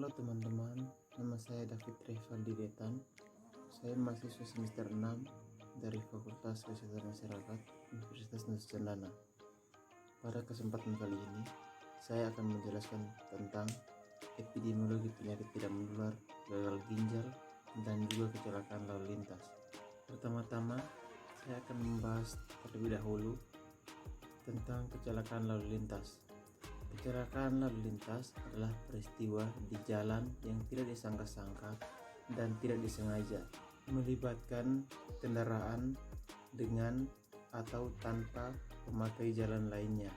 Halo teman-teman, nama saya David Rivaldi Detan. Saya mahasiswa semester 6 dari Fakultas Kesehatan Masyarakat Universitas Nusa Cendana. Pada kesempatan kali ini, saya akan menjelaskan tentang epidemiologi penyakit tidak menular, gagal ginjal, dan juga kecelakaan lalu lintas. Pertama-tama, saya akan membahas terlebih dahulu tentang kecelakaan lalu lintas. Kecelakaan lalu lintas adalah peristiwa di jalan yang tidak disangka-sangka dan tidak disengaja, melibatkan kendaraan dengan atau tanpa memakai jalan lainnya,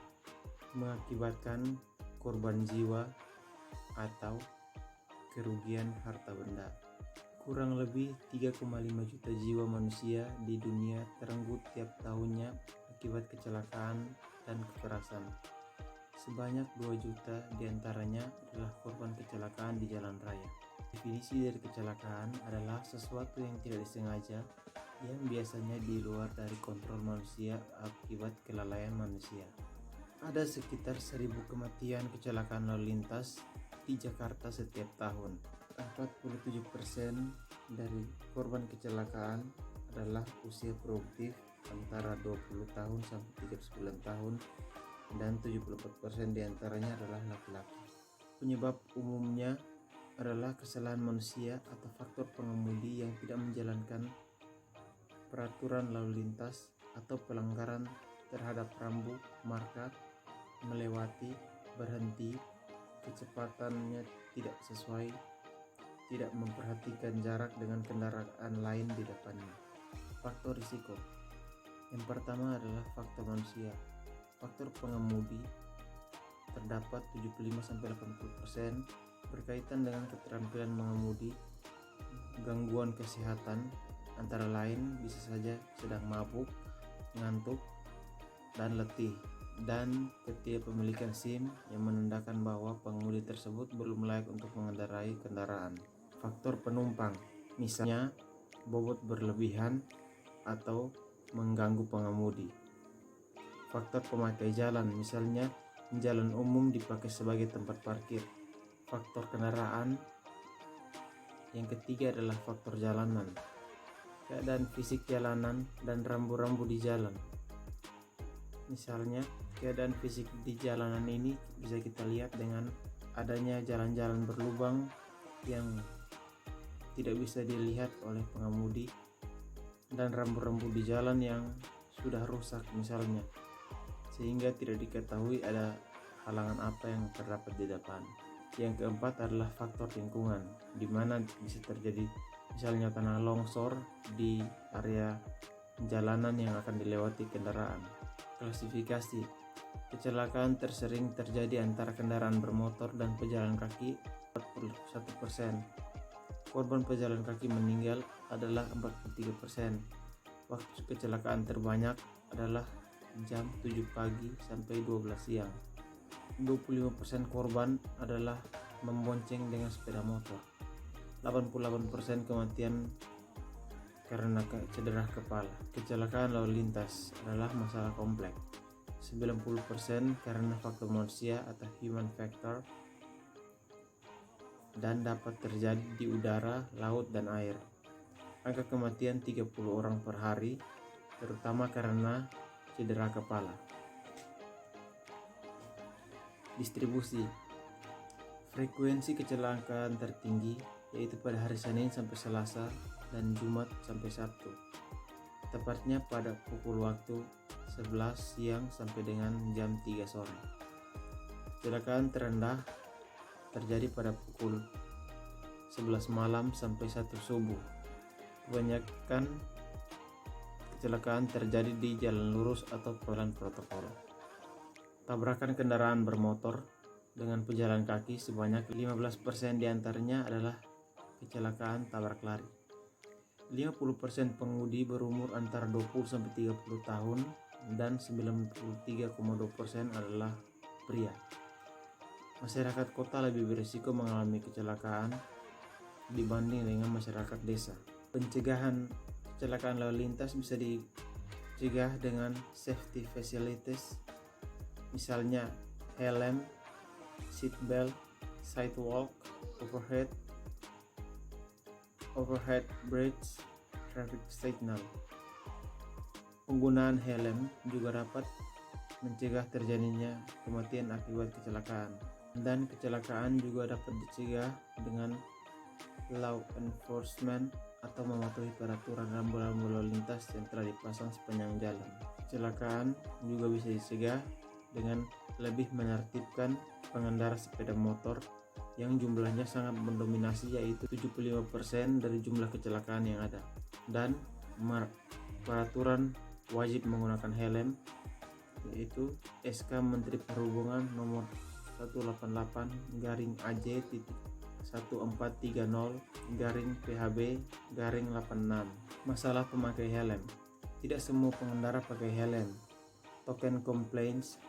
mengakibatkan korban jiwa atau kerugian harta benda. Kurang lebih 3,5 juta jiwa manusia di dunia terenggut tiap tahunnya akibat kecelakaan dan kekerasan. Sebanyak 2 juta diantaranya adalah korban kecelakaan di jalan raya. Definisi dari kecelakaan adalah sesuatu yang tidak disengaja yang biasanya di luar dari kontrol manusia akibat kelalaian manusia. Ada sekitar 1000 kematian kecelakaan lalu lintas di Jakarta setiap tahun. 47% dari korban kecelakaan adalah usia produktif antara 20 tahun sampai 39 tahun dan 74% diantaranya adalah laki-laki. Penyebab umumnya adalah kesalahan manusia atau faktor pengemudi yang tidak menjalankan peraturan lalu lintas atau pelanggaran terhadap rambu, marka, melewati, berhenti, kecepatannya tidak sesuai, tidak memperhatikan jarak dengan kendaraan lain di depannya. Faktor risiko. Yang pertama adalah faktor manusia. Faktor pengemudi terdapat 75-80% berkaitan dengan keterampilan mengemudi. Gangguan kesehatan antara lain bisa saja sedang mabuk, ngantuk, dan letih, dan ketidakpemilikan SIM yang menandakan bahwa pengemudi tersebut belum layak untuk mengendarai kendaraan. Faktor penumpang, misalnya bobot berlebihan atau mengganggu pengemudi. Faktor pemakai jalan, misalnya jalan umum dipakai sebagai tempat parkir. Faktor kendaraan. Yang ketiga adalah faktor jalanan, keadaan fisik jalanan dan rambu-rambu di jalan. Misalnya, keadaan fisik di jalanan ini bisa kita lihat dengan adanya jalan-jalan berlubang yang tidak bisa dilihat oleh pengemudi dan rambu-rambu di jalan yang sudah rusak misalnya, sehingga tidak diketahui ada halangan apa yang terdapat di depan. Yang keempat adalah faktor lingkungan, di mana bisa terjadi misalnya tanah longsor di area jalanan yang akan dilewati kendaraan. Klasifikasi. Kecelakaan tersering terjadi antara kendaraan bermotor dan pejalan kaki 41%. Korban pejalan kaki meninggal adalah 43%. Waktu kecelakaan terbanyak adalah jam 7 pagi sampai 12 siang. 25% korban adalah membonceng dengan sepeda motor. 88% kematian karena cedera kepala. Kecelakaan lalu lintas adalah masalah kompleks. 90% karena faktor manusia atau human factor dan dapat terjadi di udara, laut, dan air. Angka kematian 30 orang per hari, terutama karena cedera kepala. Distribusi. Frekuensi kecelakaan tertinggi yaitu pada hari Senin sampai Selasa dan Jumat sampai Sabtu, tepatnya pada pukul waktu 11 siang sampai dengan jam 3 sore. Kecelakaan terendah terjadi pada pukul 11 malam sampai 1 subuh. Kebanyakan kecelakaan terjadi di jalan lurus atau jalan protokol. Tabrakan kendaraan bermotor dengan pejalan kaki sebanyak 15% diantaranya adalah kecelakaan tabrak lari. 50% pengemudi berumur antara 20-30 tahun dan 93,2% adalah pria. Masyarakat kota lebih berisiko mengalami kecelakaan dibanding dengan masyarakat desa. Pencegahan kecelakaan lalu lintas bisa dicegah dengan safety facilities, misalnya helm, seatbelt, sidewalk, overhead bridge, traffic signal. Penggunaan helm juga dapat mencegah terjadinya kematian akibat kecelakaan, dan kecelakaan juga dapat dicegah dengan law enforcement atau mematuhi peraturan rambu-rambu lalu lintas yang telah dipasang sepanjang jalan. Kecelakaan juga bisa dicegah dengan lebih menertibkan pengendara sepeda motor yang jumlahnya sangat mendominasi, yaitu 75% dari jumlah kecelakaan yang ada, dan peraturan wajib menggunakan helm, yaitu SK Menteri Perhubungan nomor 188/1430/PHB/86. Masalah pemakai helm. Tidak semua pengendara pakai helm. Token complaints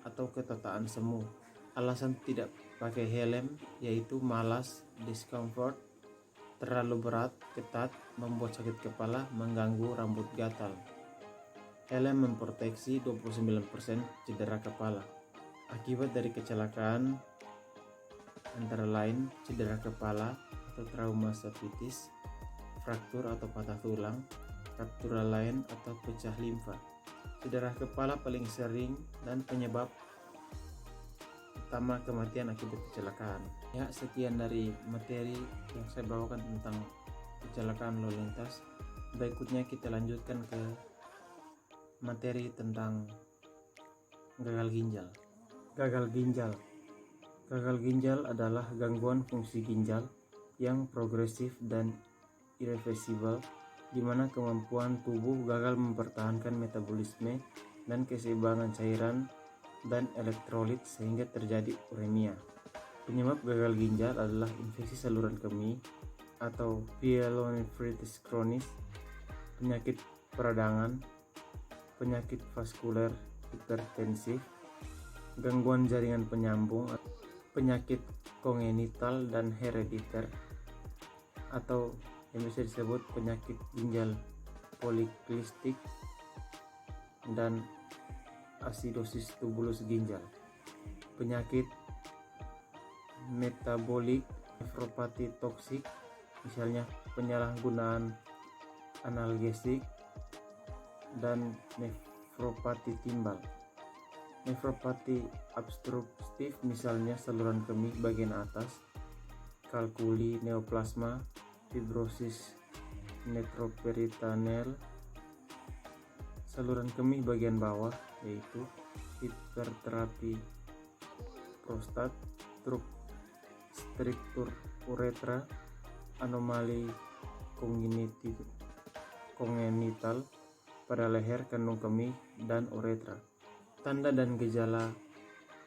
atau ketataan semu. Alasan tidak pakai helm yaitu malas, discomfort, terlalu berat, ketat, membuat sakit kepala, mengganggu, rambut gatal. Helm memproteksi 29% cedera kepala. Akibat dari kecelakaan antara lain cedera kepala atau trauma sepsis, fraktur atau patah tulang, ruptura lain atau pecah limfa. Cedera kepala paling sering dan penyebab utama kematian akibat kecelakaan. Ya, sekian dari materi yang saya bawakan tentang kecelakaan lalu lintas. Berikutnya kita lanjutkan ke materi tentang gagal ginjal. Gagal ginjal adalah gangguan fungsi ginjal yang progresif dan irreversibel, di mana kemampuan tubuh gagal mempertahankan metabolisme dan keseimbangan cairan dan elektrolit sehingga terjadi uremia. Penyebab gagal ginjal adalah infeksi saluran kemih atau pyelonefritis kronis, penyakit peradangan, penyakit vaskuler hipertensif, gangguan jaringan penyambung, penyakit kongenital dan herediter, atau yang bisa disebut penyakit ginjal polikistik, dan asidosis tubulus ginjal, penyakit metabolik, nefropati toksik, misalnya penyalahgunaan analgesik, dan nefropati timbal. Nefropati obstruktif misalnya saluran kemih bagian atas, kalkuli neoplasma, fibrosis netroperitoneal, saluran kemih bagian bawah yaitu hiperterapi prostat, struktur uretra, anomali kongenital pada leher, kandung kemih, dan uretra. Tanda dan gejala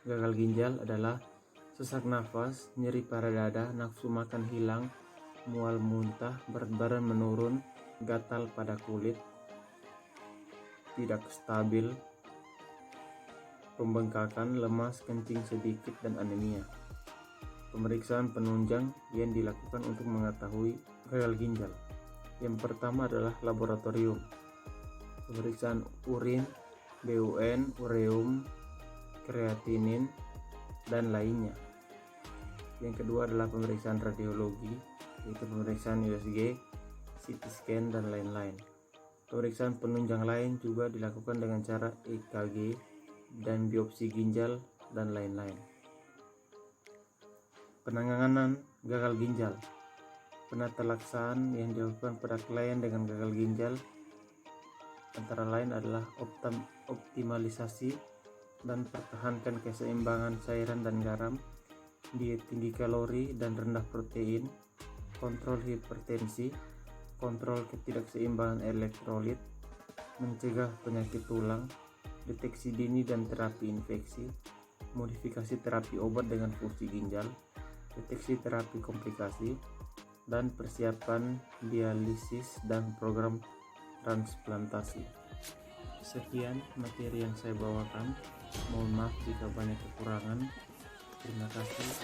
gagal ginjal adalah sesak nafas, nyeri pada dada, nafsu makan hilang, mual muntah, berat badan menurun, gatal pada kulit, tidak stabil, pembengkakan, lemas, kencing sedikit, dan anemia. Pemeriksaan penunjang yang dilakukan untuk mengetahui gagal ginjal. Yang pertama adalah laboratorium. Pemeriksaan urin, BUN, ureum, kreatinin, dan lainnya. Yang kedua adalah pemeriksaan radiologi, yaitu pemeriksaan USG, CT scan, dan lain-lain. Pemeriksaan penunjang lain juga dilakukan dengan cara EKG dan biopsi ginjal, dan lain-lain. Penanganan gagal ginjal. Penata laksaan yang dilakukan pada klien dengan gagal ginjal antara lain adalah optimalisasi dan pertahankan keseimbangan cairan dan garam, diet tinggi kalori dan rendah protein, kontrol hipertensi, kontrol ketidakseimbangan elektrolit, mencegah penyakit tulang, deteksi dini dan terapi infeksi, modifikasi terapi obat dengan fungsi ginjal, deteksi terapi komplikasi, dan persiapan dialisis dan program transplantasi. Sekian materi yang saya bawakan. Mohon maaf jika banyak kekurangan. Terima kasih.